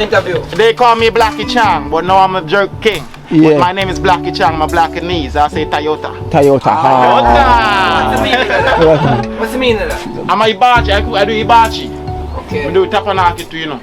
Interview. They call me Blackie Chang, but now I'm a jerk king. Yeah. But my name is Blackie Chang, my Blackanese. I say Toyota. Toyota. What's the meaning of that? I'm a Ibachi, I do Ibachi. Okay. I do Tapanaki too, you know.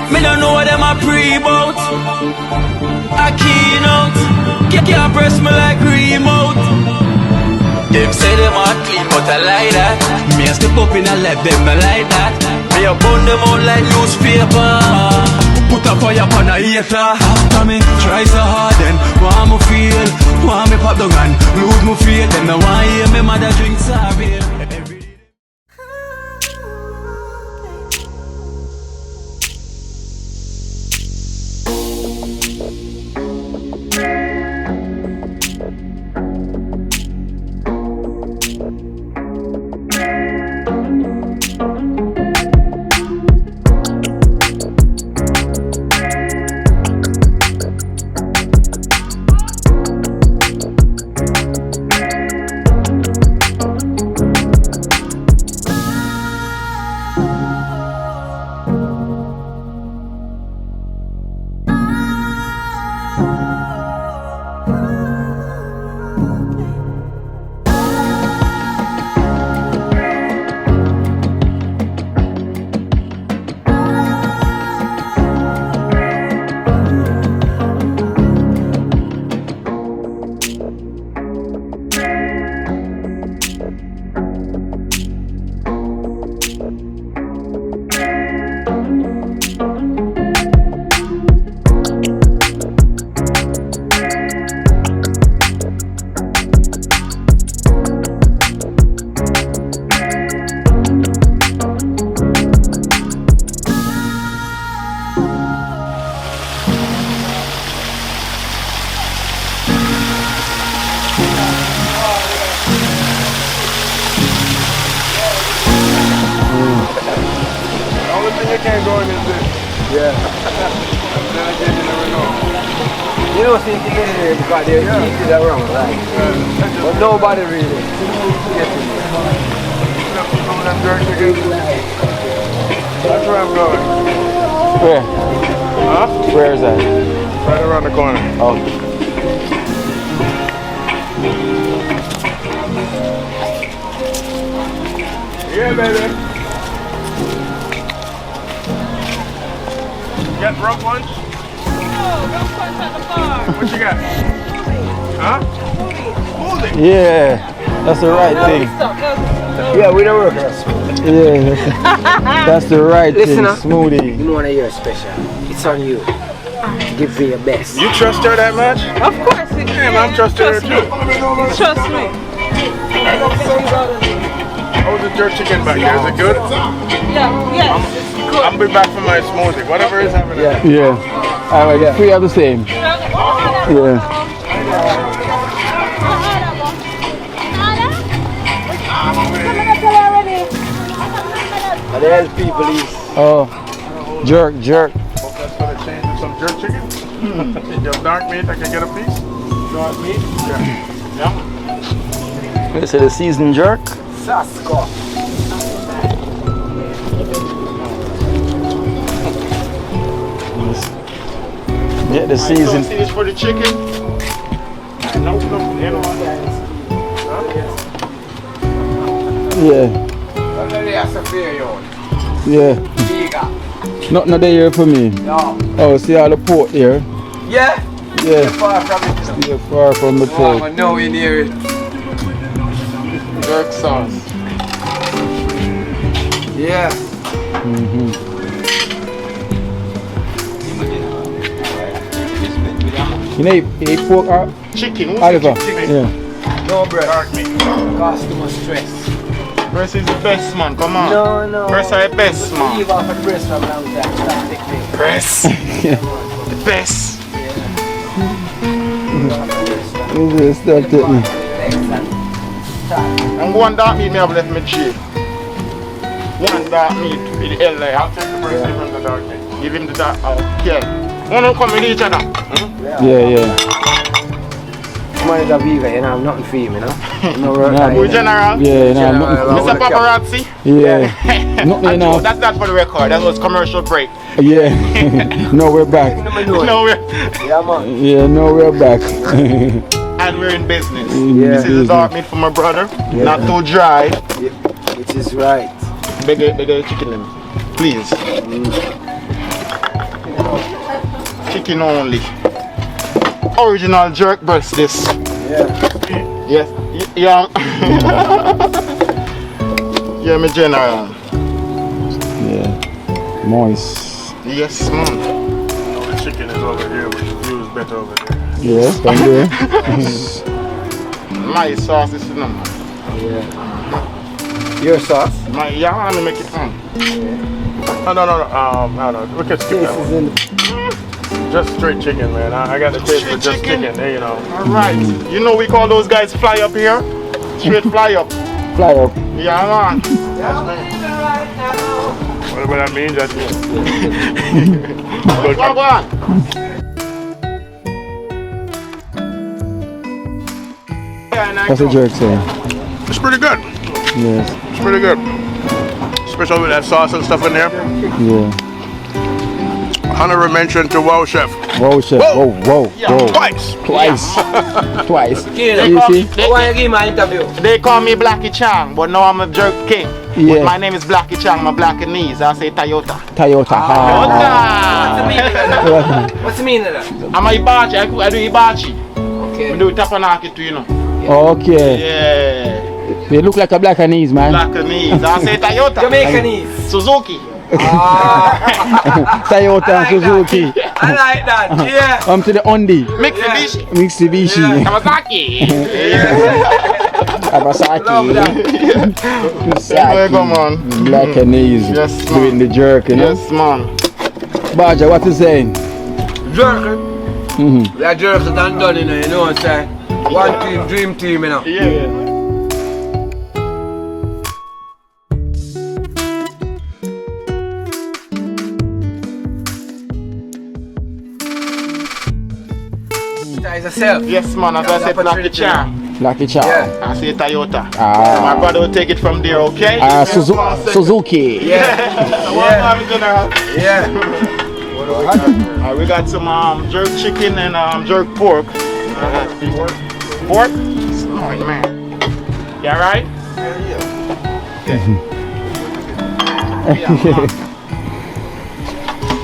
Me don't know what them a pre-bout. A keynote. Can't press me like remote. Them say them a clean, but I like that. Me a step up in a left, them I like that. Me a burn them out like newspaper. Put a fire upon a hater. After me try so hard, then want me feel, want me pop down and lose me faith. Them no want hear me mother drink sorry. You know, see, you get in here because they're eating around, right? But nobody really gets in here. That's where I'm going. Where? Huh? Where is that? Right around the corner. Oh. Yeah, baby. You got rum punch? What you got? Huh? Smoothie. Yeah, that's the right thing. Yeah, we don't work at Yeah, that's the right Listen thing. up. Smoothie. You want to hear special. It's on you. Give me your best. You trust her that much? Of course, it Damn, I'm trusting her too. Trust me. How's the jerk chicken back there? Is it good? Yeah, yes, it's good. I'll be back for my smoothie. Whatever is happening. Yeah. Alright, yeah. Three are the same. Yeah. And the health people is. Oh, jerk. Hope that's gonna change to some jerk chicken. Just dark meat, I can get a piece. Dark meat? Yeah. This is the seasoned jerk. Sasko. Yeah, the So season. see this for the chicken? No, they don't want that. Yeah. Yeah. Nothing there here for me. No. Oh, see all the pork here? Yeah? Yeah. Far from it. You're far from the pork. I know in here. Jerk sauce. Yeah. You know, you eat pork, Chicken. Who's Oliver? chicken? Yeah. No bread. Dark meat. Cause too much stress. Breast is the best, man. Come on. No. Breast are the best, man. Leave off a breast from long time. Stop picnic. Breast. The best. Stop taking. Next time. And go on dark meat, me have left me cheap. One dark meat with the LA. I'll take the breast, give him the dark meat. Give him the dark, yeah. Wanna come with each other? Yeah. Man is a vegan, you know, I'm nothing for him, you know. No work. Nah, We general? Yeah, nah, Mr. Paparazzi? yeah. Nothing enough. That's not for the record, that was commercial break. Yeah. No, we're back. No, Yeah, man. Yeah, no, we're back. and we're in business. Yeah. This is the dark meat for my brother. Yeah. Not too dry. Yeah. It is right. Bigger chicken them. Please. Chicken only. Original jerk breast this. Yeah. Yes. Yeah. Yeah, my general. Yeah. Moist. Yes, man. The chicken is over here, but the view is better over there. Yeah, thank you. My sauce is number. Yeah. Your sauce? Yeah, I want to make it fun. No. We can skip that one. Just straight chicken, man. I got the taste for just chicken, you know. Alright. You know we call those guys fly up here? Straight fly up. Fly up. Yeah, man. Whatever that means, that's it. Come on. What's the jerk saying? It's pretty good. Yes. It's pretty good. Especially with that sauce and stuff in there. Yeah. Honorable mention to Wow Chef. Whoa, chef. Whoa. Twice. Twice. Kino, You see? why you give my interview? They call me Blackie Chang, but now I'm a jerk king. Yeah. But my name is Blackie Chang, my Blackanese. I say Toyota. Toyota. What's the meaning of that? I'm a Ibachi. I do Ibachi. Okay. I do Tapanaki too, you know. Okay. Yeah. They look like a black anise, man. Blackanese. I say Toyota. Jamaicanese. Suzuki. Toyota and Suzuki. I like that, yeah. To the Undi. Mitsubishi. Mitsubishi. Kawasaki. Kawasaki. Love that. Kawasaki. Come on. Black anise. Yes, man. Doing the jerk, you know. Yes, man. Baja, what you saying? Jerk. We are jerks done, you know what I'm saying? One team, dream team, you know. Yeah. Yourself. Yes, man. As I said, Blackie Chang. Blackie Chow. Yeah. I say Toyota. Ah. My brother will take it from there, okay? Suzuki. Yeah. Yeah. We got some jerk chicken and jerk pork. Pork? Smart man. You alright?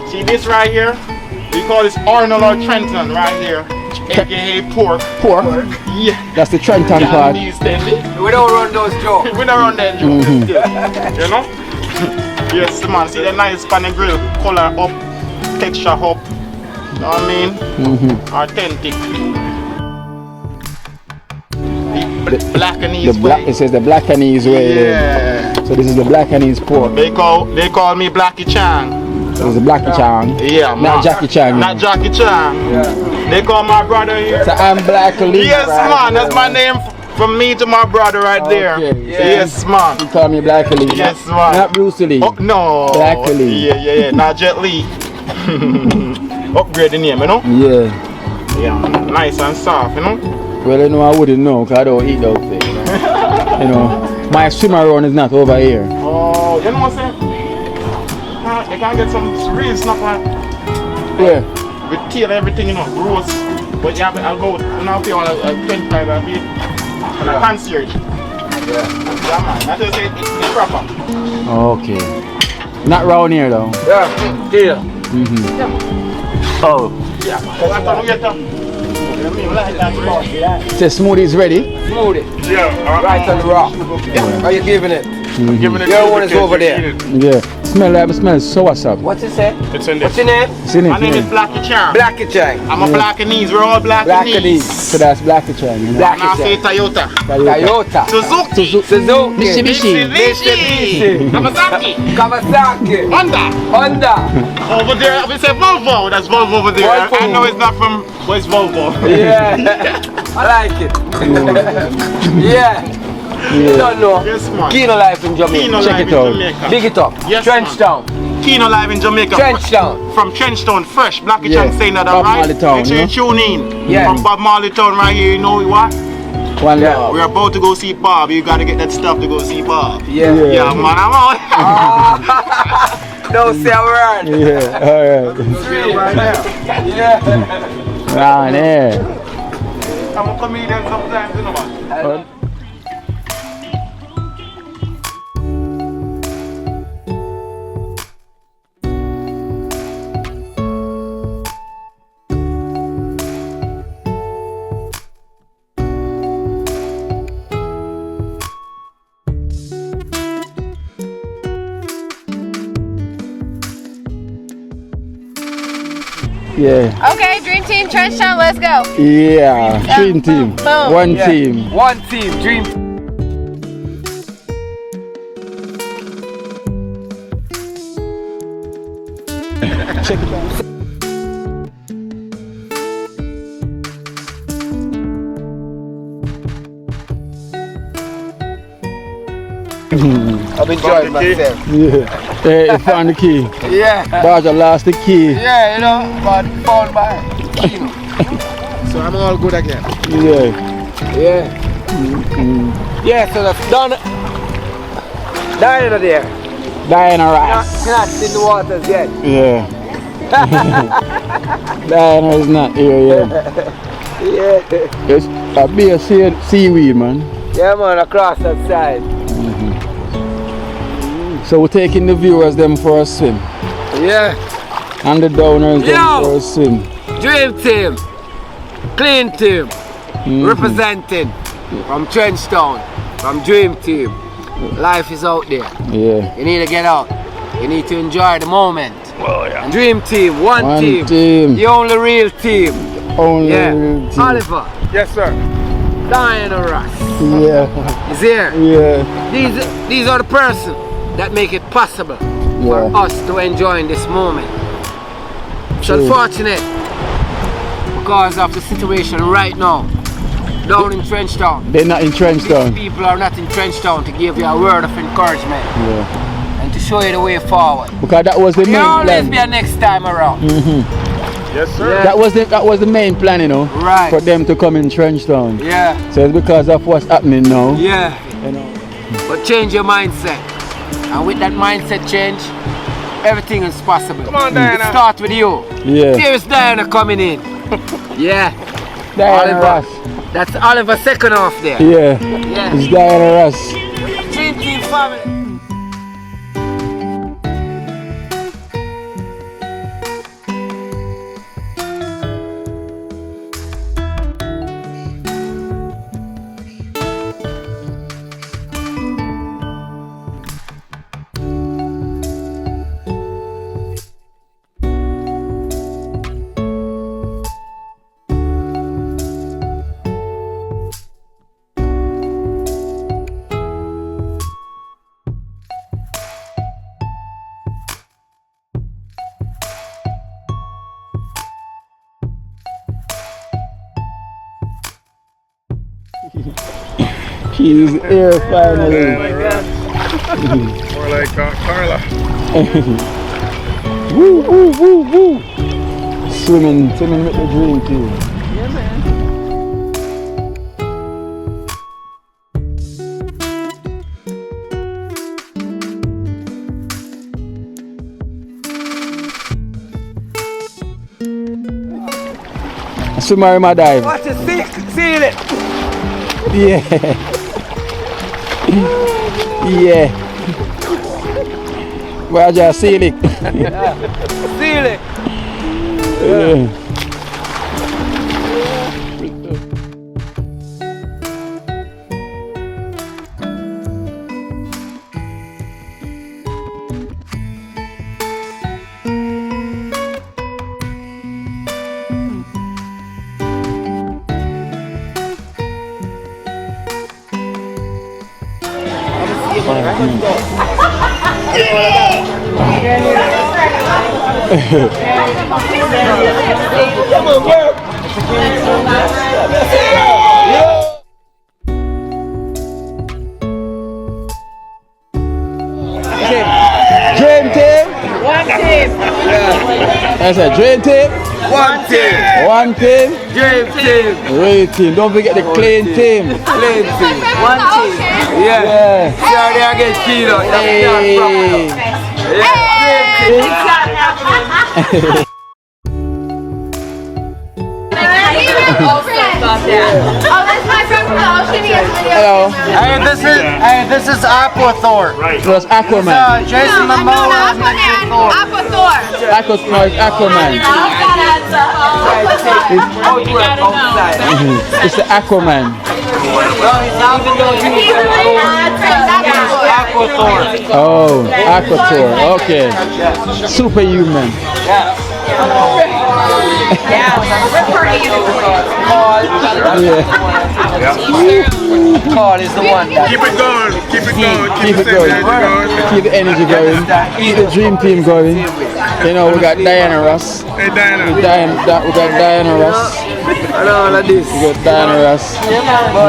See this right here? We call this Arnold or Trenton right here. AKA pork. Pork. Yeah. That's the Trenton part. These things. We don't run those jokes. We don't run that joke. You know? Yes, man. See the nice pan and grill. Color up. Texture up. You know what I mean? Authentic. The black anise way. It says the black anise way. Yeah. So this is the black anise pork. They call me Blackie Chang. So it's the Blackie Chang. Yeah, man. Not Jackie Chang. Not Jackie Chang. Yeah. They call my brother here. So I'm Black Lee. Yes, man. That's my name from me to my brother right there. Okay. Yes, man. You call me Black Lee. Yes, man. Not Bruce Lee. Oh, no. Black Lee. Yeah. Not Jet Li. Upgrade the name, you know? Yeah. Yeah, man. Nice and soft, you know? Well, you know, I wouldn't know because I don't eat those things. You know, my swimmer run is not over here. Oh, you know what I'm saying? You can get some real stuff like Where? with tail and everything, you know, roast. But you have to go, you know, pay on a 25 a bit and a concierge. Yeah, man. That's what I say, it's proper. Okay. Not round here though. Yeah. Deal. Oh. Yeah, that's how we get them. You know what I mean? Like that. The smoothie is ready. Smoothie. Yeah, Right on the rock. How you giving it? Giving it Your to one the is kids, over you there. eat it. Yeah. Smell so what's up? What's it say? It's in What's there. your name? It's in it. My name is yeah. Blackie Chang. Blackie Chang. I'm a Blackanese. We're all Blackanese. So that's Blackie Chang. You know? Black- And I say Toyota. Toyota. Suzuki. Suzuki. Mitsubishi. Mitsubishi. Kawasaki. Kawasaki. Honda. Honda. Over there, we say Volvo. That's Volvo over there. Volvo. I know it's not from, but it's Volvo. Yeah. I like it. Yeah. You don't know. Yes, man. Kino life in Jamaica. Kino Check live it in out. Jamaica. Big it up. Yes, Trenchtown. Kino live in Jamaica. Trenchtown. From Trenchtown, fresh. Blackie Yeah. Chan saying that, Bob alright? Marley Town, Make sure you you tune in. Yeah. From Bob Marley Town right here, you know what? One love. We're about to go see Bob. You gotta get that stuff to go see Bob. Yeah. Yeah, man, I'm out. Don't say a word. Yeah, alright. right now. Yeah. Round here. I'm a comedian sometimes, you know, man. Yeah. Okay, Dream Team, Trenchtown, let's go. Yeah. Dream team. Boom. One Yeah. team. One team. Dream. Check it out. I'm enjoying myself. Yeah. Hey, you found the key. Yeah. Barger lost the key. Yeah, you know, but found by Kino. So I'm all good again. Yeah. Yeah. Yeah, so that's done. Diana there. Diana Rice. Not in the waters yet. Yeah. Diana is not here yet. Yeah. It's a big seaweed, man. Yeah, man, across that side. So we're taking the viewers them for a swim. Yeah. And the downers them Yo. for a swim. Dream team. Clean team. Representing from Trenchtown. From Dream Team. Life is out there. Yeah. You need to get out. You need to enjoy the moment. And Dream Team, one One team. team. The only real team. Only Yeah. real team. Oliver. Yes, sir. Diana Ross Yeah. is here. Yeah. These are the persons that make it possible for Yeah. us to enjoy in this moment. It's True. unfortunate because of the situation right now down in Trenchtown. They're not in Trenchtown. These people are not in Trenchtown to give you a word of encouragement Yeah. and to show you the way forward. Because that was the There main always plan. be a next time around. Yes, sir. Yeah. That was the main plan, you know. Right. For them to come in Trenchtown. Yeah, So it's because of what's happening now. yeah. You know. But change your mindset. And with that mindset change, everything is possible. Come on, It Diana. starts with you. Yeah. Here is Diana coming in. Yeah. Diana Oliver. Ross. That's Oliver second off there. Yeah. Yeah. It's Diana Ross. Dream Team family. She's here finally. More like Carla. Woo, woo, woo, woo. Swimming with the dream team. Swimmer in my dive. Watch it, see it. Yeah. Yeah. Well, just see it. Seal it. Yeah. That's a dream team. One team. One team. Dream team. Great team. Don't forget the clean team. Clean team. One team. Yeah. Yeah. Sorry, I get Kino. Hey. Oh, that's my friend from the Ocean. He has video. Hello. This is Aquathor. It was Aquaman. Jason No, Momoa. Aquathor. Aquaman. It's the Aquaman. Aquathor. Oh, Aquator. Okay. Superhuman. Yeah. Paul is the one. Keep it going. Keep it going. Keep it going. Keep the energy going. Keep the dream team going. You know, we got Diana Ross. Hey, Diana. We got Diana Ross. And all of this. We got Diana Ross.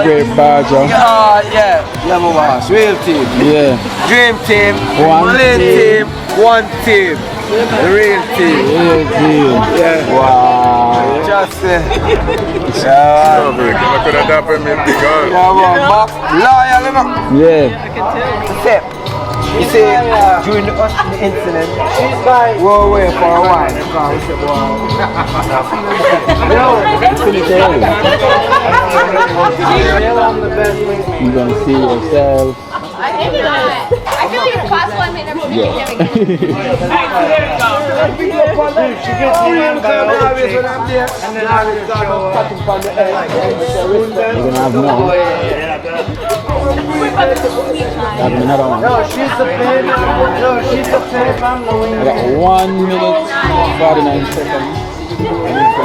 Great Barger. Yeah. Yamaha. Real team. Yeah. Dream team. One Clean team. team. One team. Real team. Real team. Yeah. Wow. Just I could have done me because. loyal, you know. Yeah. Step. You see, during the incident, we were away for a while. Because we said, You're gonna see yourself. I feel like it's possible I may never meet him again. You're gonna have more. Have another one. No, she's the fan. No, she's the fan. I'm the winner. I got 1 minute 49 seconds. And it's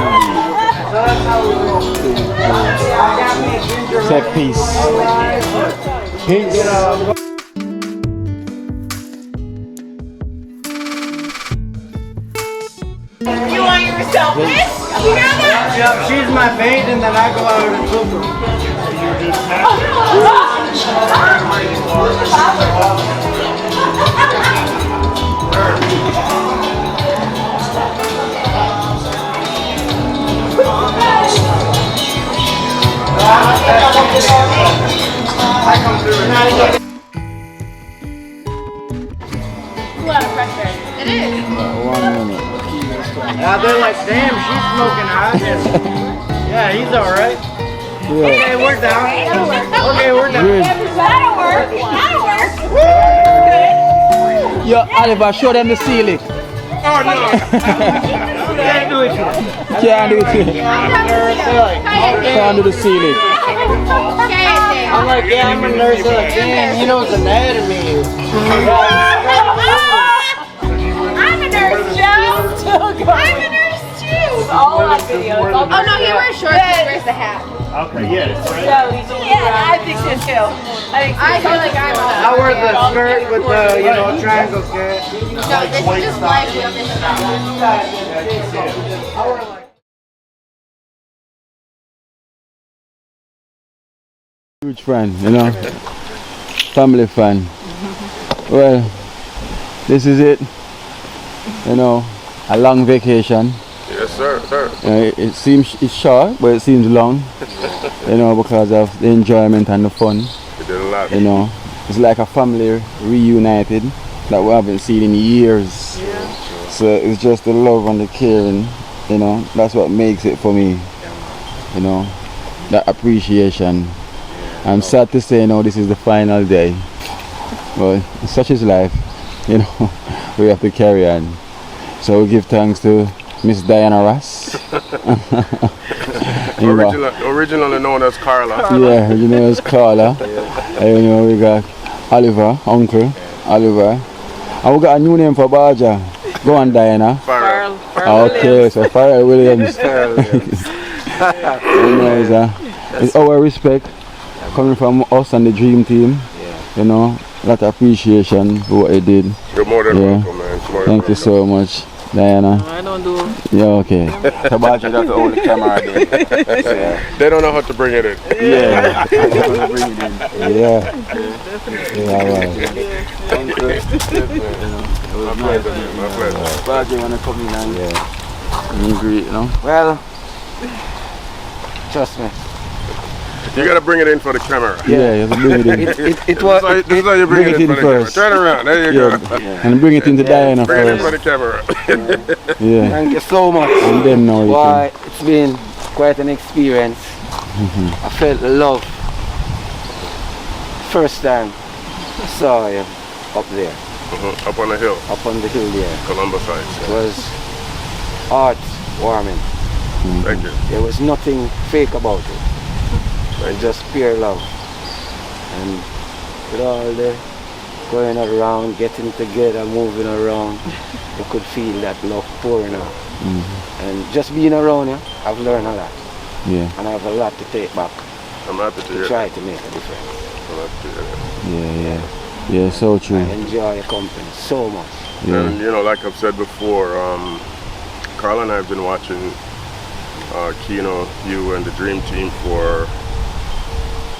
gonna be set piece. Peace. You want yourself this? You hear that? Yeah, she's my bait, and then I go out and cook her. It is. 1 minute. They're like, damn, she's smoking hot. Yeah, he's alright. Yeah. Okay, we're down. Okay, we're down. Good. That'll work. That'll work. Yo, Oliver, show them the ceiling. Oh, no. Can't do it. Can't do it. Can't do the ceiling. I'm like, yeah, I'm a nurse. They're like, damn, he knows anatomy. I'm a nurse, Joe. I'm a nurse too. All on videos. Oh no, he wears shorts and he wears the hat. Okay, yes. Yeah, I think so too. I feel like I'm I wear the skirt with the, triangle skirt. No, this is just life with this stuff. Huge fan, family fan. Well, this is it. A long vacation. Yes, sir. It seems it's short, but it seems long. Because of the enjoyment and the fun. We did a lot. It's like a family reunited that we haven't seen in years. Yeah. So it's just the love and the caring. That's what makes it for me. That appreciation. I'm sad to say this is the final day. But such is life. We have to carry on. So we give thanks to Miss Diana Ross. Originally known as Carla. Yeah, originally as Carla. And we got Oliver, Uncle Oliver. And we got a new name for Barger. Go on, Diana. Farrell. Okay, so Farrell Williams. It's our respect coming from us and the dream team. A lot of appreciation for what they did. You're more than welcome, man. Thank you so much, Diana. I don't do. Yeah, okay. Tabachi have to hold the camera there. They don't know how to bring it in. Yeah. Yeah. Yeah, right. My pleasure, man. My pleasure. Glad you want to come in and meet and greet, you know? Well, trust me. You gotta bring it in for the camera. Yeah, you have to bring it in. It was. This is how you bring it in for the camera. first. Turn around, there you go. And bring it into Diana Bring it in for first. the camera. Yeah. Thank you so much. And then now you Why, it's been quite an experience. I felt the love first time I saw you up there, Up on the hill, up on the hill there. Columbus It Heights. was heart-warming. Thank you. There was nothing fake about it. It was just pure love. And with all the going around, getting together, moving around, you could feel that love pouring out. And just being around you, I've learned a lot. Yeah. And I have a lot to take back I'm happy to to hear try that. to make a difference. I'm happy to hear that. Yeah, so true. I enjoy your company so much. Yeah. And you know, like I've said before, Carl and I have been watching Kino, you and the Dream Team for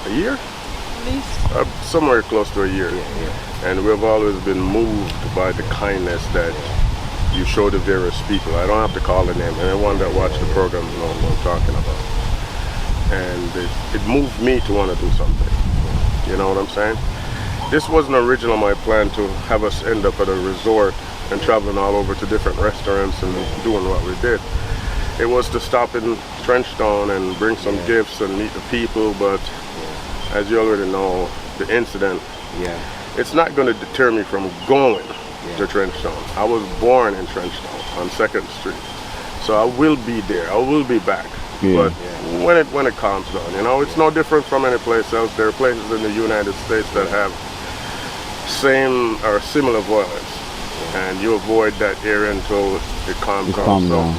a year? At least. Somewhere close to a year. And we've always been moved by the kindness that you show to various people. I don't have to call the name. Anyone that watched the program knows what I'm talking about. And it moved me to want to do something. You know what I'm saying? This wasn't original my plan to have us end up at a resort and traveling all over to different restaurants and doing what we did. It was to stop in Trenchtown and bring some gifts and meet the people, but as you already know, the incident, it's not going to deter me from going to Trenchtown. I was born in Trenchtown on 2nd Street, so I will be there. I will be back. But when it calms down, you know, it's no different from any place else. There are places in the United States that have same or similar violence, and you avoid that area until it calms down. So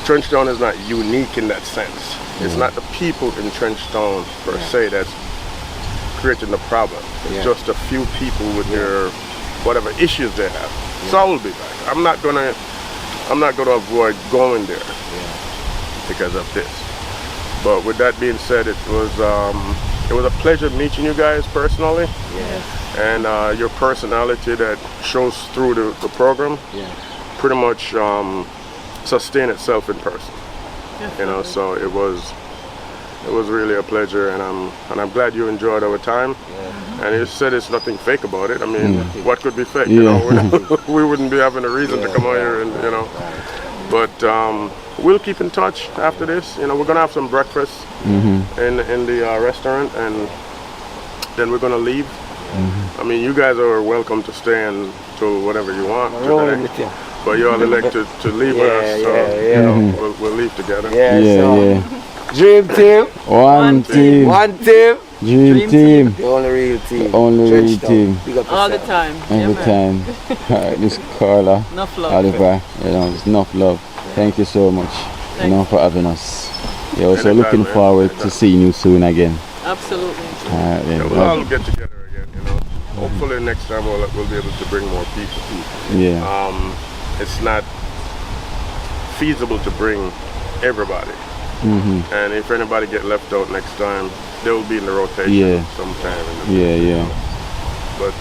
Trenchtown is not unique in that sense. It's not the people in Trenchtown per se that's creating the problem. It's just a few people with their whatever issues they have. So I will be back. I'm not gonna avoid going there because of this. But with that being said, it was a pleasure meeting you guys personally. And your personality that shows through the program pretty much sustain itself in person. You know, so it was really a pleasure, and I'm glad you enjoyed our time. And you said it's nothing fake about it. I mean, what could be fake? You know, we wouldn't be having a reason to come out here, and you know. But we'll keep in touch after this. You know, we're gonna have some breakfast in the restaurant, and then we're gonna leave. I mean, you guys are welcome to stay until whatever you want today. But you all elected to leave with us, so you know, we'll leave together. Dream Team. One team. One team. Dream team. The only real team. The only real team. Big up All the yourself. time. Every time. Alright, this Carla, Enough love. Oliver, you know, it's enough love. Thank you so much, you know, for having us. Yeah, also Anytime, looking man. forward to seeing you soon again. Absolutely. Alright then. We'll all get together again, you know. Hopefully next time we'll be able to bring more people. Yeah. It's not feasible to bring everybody. And if anybody get left out next time, they will be in the rotation sometime in the future. But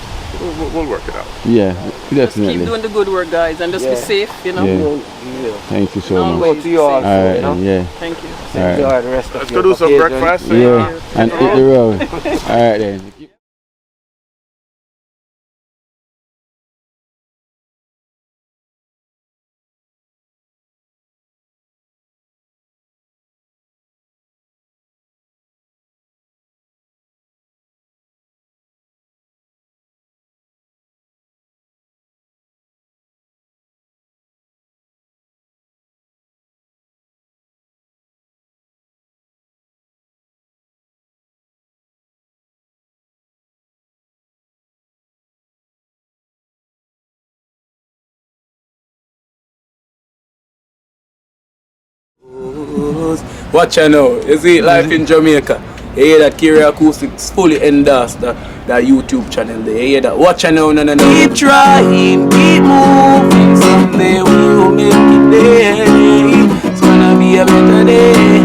we'll work it out. Yeah, Just definitely. keep doing the good work, guys, and just be safe, you know. Thank you so much. Always To you all, safe. you know? Yeah. Thank you. Alright. Enjoy the rest of Let's your go do some vacation. breakfast. Yeah, and hit the road. Alright then. Watch out now, you see life in Jamaica. You hear that Kiri Acoustics fully endorsed that YouTube channel there. You hear that? Watch out now, no. Keep trying, keep moving. Someday we'll make it there. It's gonna be a better day.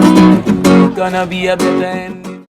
Gonna be a better end.